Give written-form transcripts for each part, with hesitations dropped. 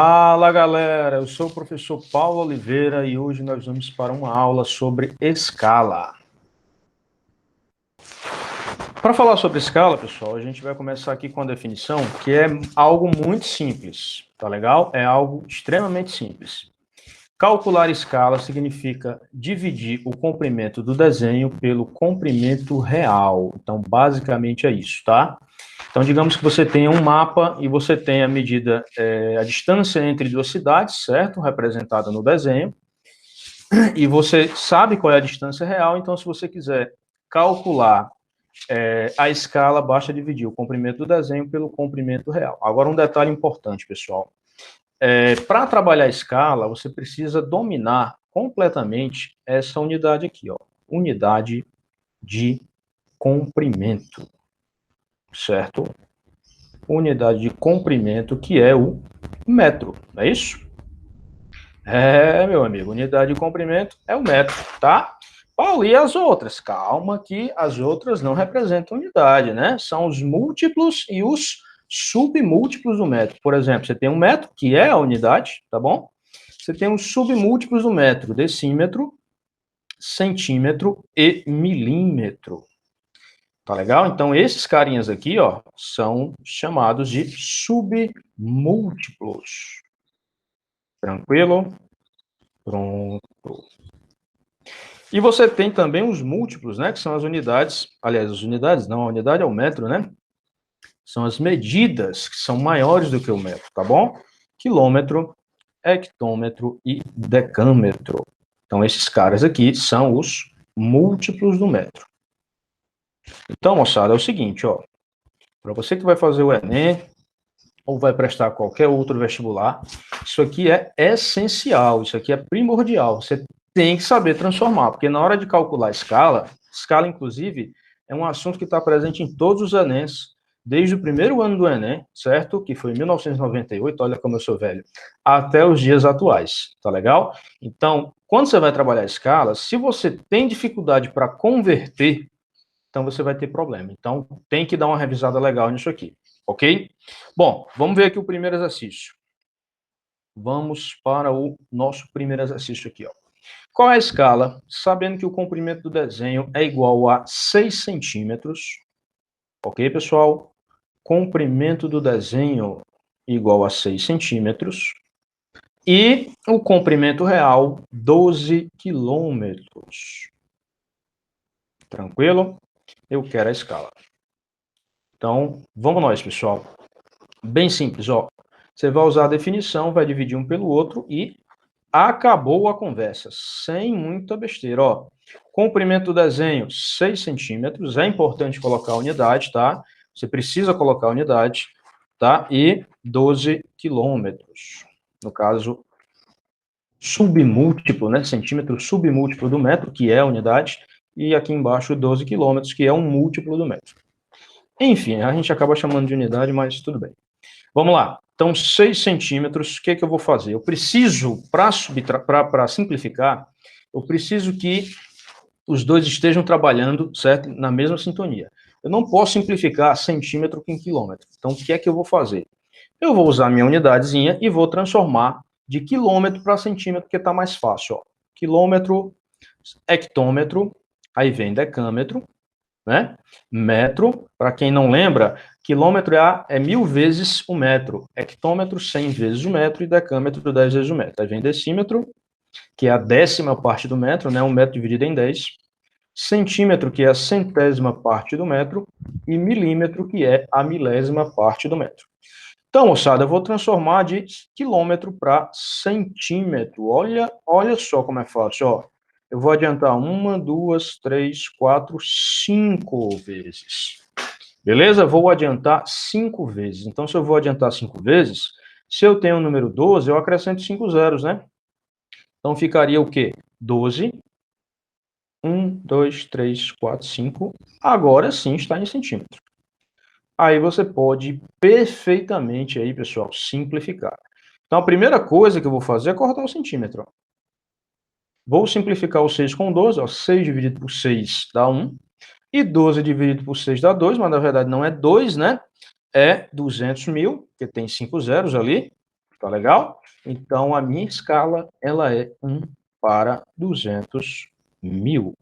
Fala galera, eu sou o professor Paulo Oliveira e hoje nós vamos para uma aula sobre escala. Para falar sobre escala, pessoal, a gente vai começar aqui com a definição, que é algo muito simples, tá legal? É algo extremamente simples. Calcular escala significa dividir o comprimento do desenho pelo comprimento real. Então, basicamente é isso, tá? Então, digamos que você tenha um mapa e você tem a medida, a distância entre duas cidades, certo? Representada no desenho. E você sabe qual é a distância real, então se você quiser calcular a escala, basta dividir o comprimento do desenho pelo comprimento real. Agora, um detalhe importante, pessoal. Para trabalhar a escala, você precisa dominar completamente essa unidade aqui, ó. Unidade de comprimento, certo? Unidade de comprimento, que é o metro, não é isso? Meu amigo, unidade de comprimento é o metro, tá? Paulo, e as outras? Calma que as outras não representam unidade, né? São os múltiplos e os submúltiplos do metro. Por exemplo, você tem um metro, que é a unidade, tá bom? Você tem os submúltiplos do metro, decímetro, centímetro e milímetro. Tá legal? Então, esses carinhas aqui, ó, são chamados de submúltiplos. Tranquilo? Pronto. E você tem também os múltiplos, né, que são as unidades, aliás, as unidades não, a unidade é o metro, né? São as medidas que são maiores do que o metro, tá bom? Quilômetro, hectômetro e decâmetro. Então, esses caras aqui são os múltiplos do metro. Então, moçada, é o seguinte, ó, para você que vai fazer o Enem, ou vai prestar qualquer outro vestibular, isso aqui é essencial, isso aqui é primordial. Você tem que saber transformar, porque na hora de calcular a escala, inclusive, é um assunto que está presente em todos os Enems, desde o primeiro ano do Enem, certo? Que foi em 1998, olha como eu sou velho, até os dias atuais, tá legal? Então, quando você vai trabalhar a escala, se você tem dificuldade para converter, então você vai ter problema. Então, tem que dar uma revisada legal nisso aqui, ok? Bom, vamos ver aqui o primeiro exercício. Vamos para o nosso primeiro exercício aqui, ó. Qual é a escala? Sabendo que o comprimento do desenho é igual a 6 centímetros, ok, pessoal? Comprimento do desenho igual a 6 centímetros. E o comprimento real, 12 quilômetros. Tranquilo? Eu quero a escala. Então, vamos nós, pessoal. Bem simples, ó. Você vai usar a definição, vai dividir um pelo outro e acabou a conversa, sem muita besteira, ó. Comprimento do desenho, 6 centímetros, é importante colocar a unidade, tá? Você precisa colocar a unidade, tá? E 12 quilômetros. No caso, submúltiplo, né? Centímetro submúltiplo do metro, que é a unidade, e aqui embaixo 12 quilômetros, que é um múltiplo do metro. Enfim, a gente acaba chamando de unidade, mas tudo bem. Vamos lá. Então, 6 centímetros, o que eu vou fazer? Eu preciso, para simplificar, eu preciso que os dois estejam trabalhando, certo? Na mesma sintonia. Eu não posso simplificar centímetro com quilômetro. Então, o que é que eu vou fazer? Eu vou usar minha unidadezinha e vou transformar de quilômetro para centímetro, porque está mais fácil. Ó. Quilômetro, hectômetro, aí vem decâmetro, né? Metro, para quem não lembra, quilômetro é 1000 vezes o metro, hectômetro 100 vezes o metro e decâmetro 10 vezes o metro. Aí vem decímetro, que é a 10ª parte do metro, né? Um metro dividido em 10. Centímetro, que é a 100ª parte do metro, e milímetro, que é a 1000ª parte do metro. Então, moçada, eu vou transformar de quilômetro para centímetro. Olha só como é fácil, ó. Eu vou adiantar 1, 2, 3, 4, 5 vezes. Beleza? Vou adiantar 5 vezes. Então, se eu vou adiantar 5 vezes, se eu tenho o número 12, eu acrescento 5 zeros, né? Então, ficaria o quê? 12. 1, 2, 3, 4, 5. Agora sim está em centímetro. Aí você pode perfeitamente aí, pessoal, simplificar. Então, a primeira coisa que eu vou fazer é cortar o centímetro. Ó. Vou simplificar o 6 com 12, ó, 6 dividido por 6 dá 1, e 12 dividido por 6 dá 2, mas na verdade não é 2, né? É 200 mil, porque tem 5 zeros ali. Tá legal? Então, a minha escala, ela é 1 para 200.000.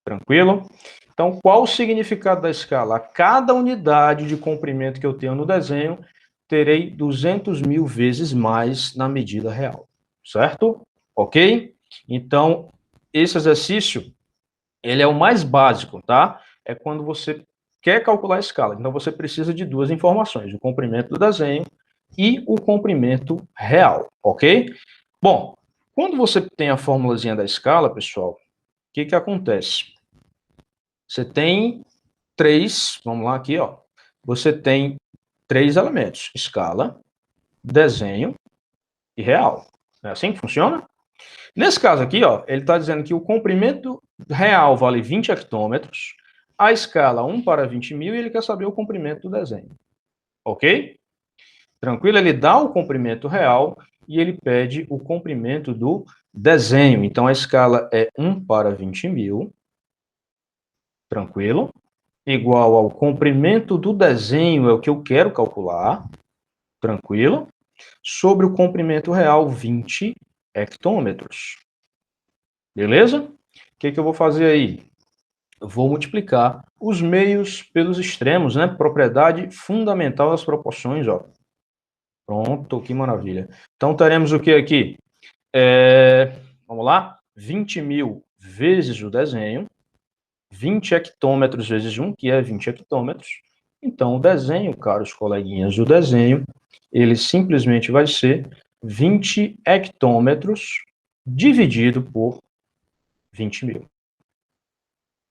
Tranquilo? Então, qual o significado da escala? A cada unidade de comprimento que eu tenho no desenho, terei 200.000 vezes mais na medida real. Certo? Ok? Então, esse exercício, ele é o mais básico, tá? É quando você quer calcular a escala. Então, você precisa de duas informações, o comprimento do desenho e o comprimento real, ok? Bom, quando você tem a formulazinha da escala, pessoal, o que que acontece? Você tem três, vamos lá aqui, ó. Você tem três elementos, escala, desenho e real. É assim que funciona? Nesse caso aqui, ó, ele está dizendo que o comprimento real vale 20 hectômetros, a escala 1 para 20.000 e ele quer saber o comprimento do desenho. Ok? Tranquilo? Ele dá o comprimento real e ele pede o comprimento do desenho. Então, a escala é 1 para 20.000, tranquilo? Igual ao comprimento do desenho, é o que eu quero calcular, tranquilo? Sobre o comprimento real, 20 hectômetros. Beleza? O que eu vou fazer aí? Eu vou multiplicar os meios pelos extremos, né? Propriedade fundamental das proporções, ó. Pronto, que maravilha. Então, teremos o que aqui? Vamos lá? 20.000 vezes o desenho, 20 hectômetros vezes 1, que é 20 hectômetros. Então, o desenho, caros coleguinhas, o desenho, ele simplesmente vai ser 20 hectômetros dividido por 20.000.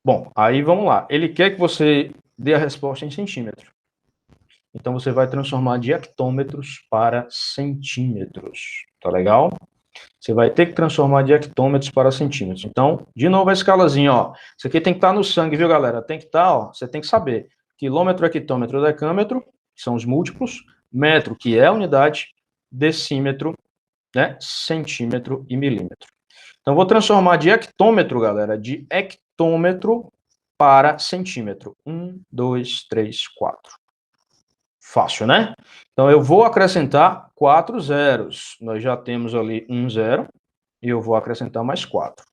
Bom, aí vamos lá. Ele quer que você dê a resposta em centímetro. Então, você vai transformar de hectômetros para centímetros. Tá legal? Você vai ter que transformar de hectômetros para centímetros. Então, de novo a escalazinha, ó. Isso aqui tem que estar no sangue, viu, galera? Tem que estar, ó. Você tem que saber. Quilômetro, hectômetro, decâmetro, que são os múltiplos. Metro, que é a unidade. Decímetro, né? Centímetro e milímetro. Então, vou transformar de hectômetro, galera, de hectômetro para centímetro. 1, 2, 3, 4. Fácil, né? Então, eu vou acrescentar 4 zeros. Nós já temos ali um zero. E eu vou acrescentar mais 4.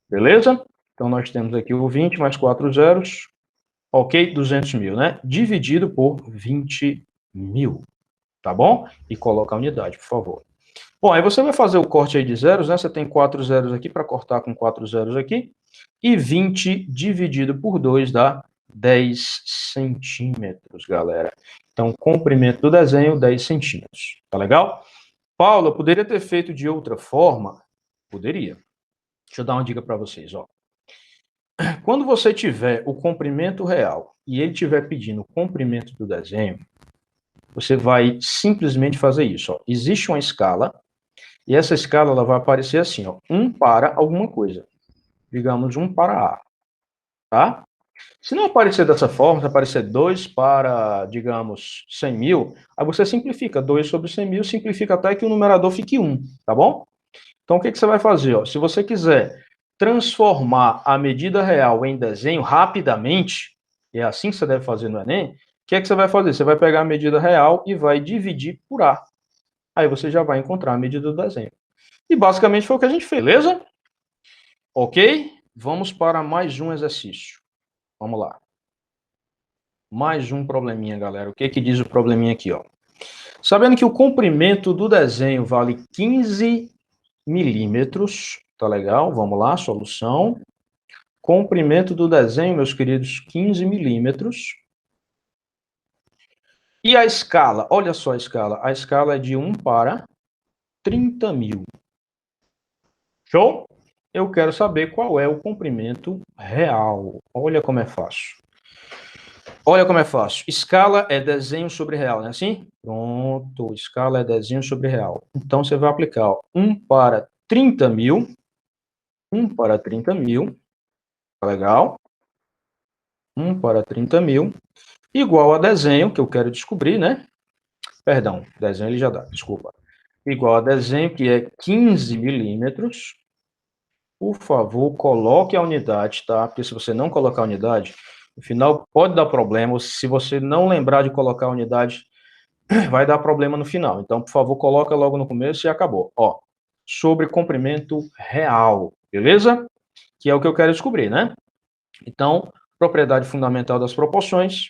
Beleza? Então, nós temos aqui o 20 mais 4 zeros. Ok? 200.000, né? Dividido por 20.000. Tá bom? E coloca a unidade, por favor. Bom, aí você vai fazer o corte aí de zeros, né? Você tem 4 zeros aqui para cortar com 4 zeros aqui. E 20 dividido por 2 dá 10 centímetros, galera. Então, comprimento do desenho, 10 centímetros. Tá legal? Paulo, eu poderia ter feito de outra forma? Poderia. Deixa eu dar uma dica para vocês, ó. Quando você tiver o comprimento real e ele estiver pedindo o comprimento do desenho, você vai simplesmente fazer isso, ó. Existe uma escala e essa escala ela vai aparecer assim, ó, 1 para alguma coisa. Digamos 1 para A, tá? Se não aparecer dessa forma, se aparecer 2 para, digamos, 100.000, aí você simplifica 2 sobre 100.000, simplifica até que o numerador fique 1, tá bom? Então, o que você vai fazer? Ó? Se você quiser transformar a medida real em desenho rapidamente, e é assim que você deve fazer no Enem, o que você vai fazer? Você vai pegar a medida real e vai dividir por A. Aí você já vai encontrar a medida do desenho. E basicamente foi o que a gente fez, beleza? Ok? Vamos para mais um exercício. Vamos lá. Mais um probleminha, galera. O que diz o probleminha aqui, ó? Sabendo que o comprimento do desenho vale 15 milímetros, tá legal? Vamos lá, solução. Comprimento do desenho, meus queridos, 15 milímetros. E a escala, olha só a escala é de 1 para 30.000. Show? Eu quero saber qual é o comprimento real. Olha como é fácil. Olha como é fácil. Escala é desenho sobre real, não é assim? Pronto, escala é desenho sobre real. Então, você vai aplicar ó, 1 para 30.000. 1 para 30.000. Tá legal? 1 para 30.000. Igual a desenho, que eu quero descobrir, né? Perdão, desenho ele já dá, desculpa. Igual a desenho, que é 15 milímetros. Por favor, coloque a unidade, tá? Porque se você não colocar a unidade, no final pode dar problema. Se você não lembrar de colocar a unidade, vai dar problema no final. Então, por favor, coloca logo no começo e acabou. Ó, sobre comprimento real, beleza? Que é o que eu quero descobrir, né? Então, propriedade fundamental das proporções,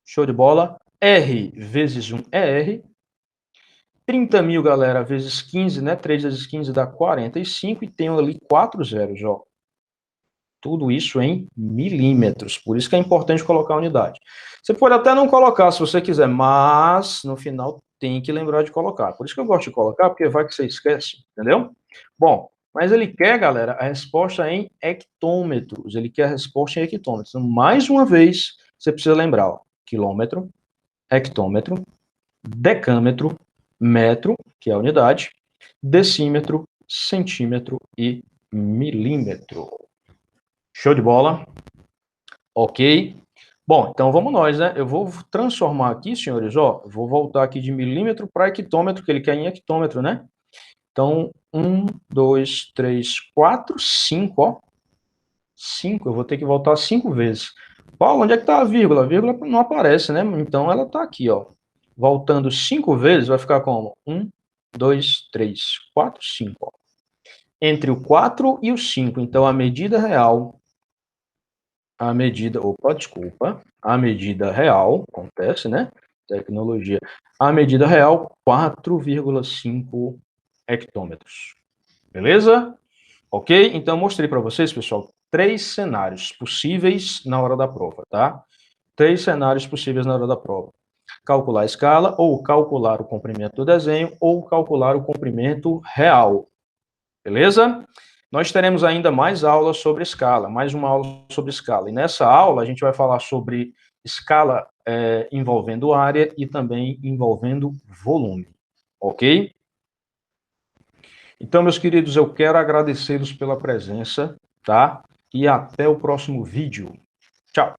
show de bola. R vezes 1 é R. 30.000, galera, vezes 15, né? 3 vezes 15 dá 45 e tenho ali 4 zeros, ó. Tudo isso em milímetros. Por isso que é importante colocar a unidade. Você pode até não colocar se você quiser, mas no final tem que lembrar de colocar. Por isso que eu gosto de colocar, porque vai que você esquece, entendeu? Bom, mas ele quer, galera, a resposta em hectômetros. Ele quer a resposta em hectômetros. Então, mais uma vez, você precisa lembrar, ó, quilômetro, hectômetro, decâmetro, metro, que é a unidade, decímetro, centímetro e milímetro. Show de bola? Ok. Bom, então vamos nós, né? Eu vou transformar aqui, senhores, ó, vou voltar aqui de milímetro para hectômetro, que ele quer em hectômetro, né? Então, 1, 2, 3, 4, 5, ó. 5, eu vou ter que voltar 5 vezes. Paulo, onde é que está a vírgula? A vírgula não aparece, né? Então ela está aqui, ó. Voltando 5 vezes, vai ficar como? 1, 2, 3, 4, 5, ó. Entre o 4 e o 5, então a medida real, a medida real, acontece, né? Tecnologia. A medida real, 4,5 hectômetros. Beleza? Ok? Então, mostrei para vocês, pessoal, 3 cenários possíveis na hora da prova, tá? 3 cenários possíveis na hora da prova. Calcular a escala, ou calcular o comprimento do desenho, ou calcular o comprimento real. Beleza? Nós teremos ainda mais aulas sobre escala, mais uma aula sobre escala. E nessa aula a gente vai falar sobre escala envolvendo área e também envolvendo volume. Ok? Então, meus queridos, eu quero agradecê-los pela presença, tá? E até o próximo vídeo. Tchau!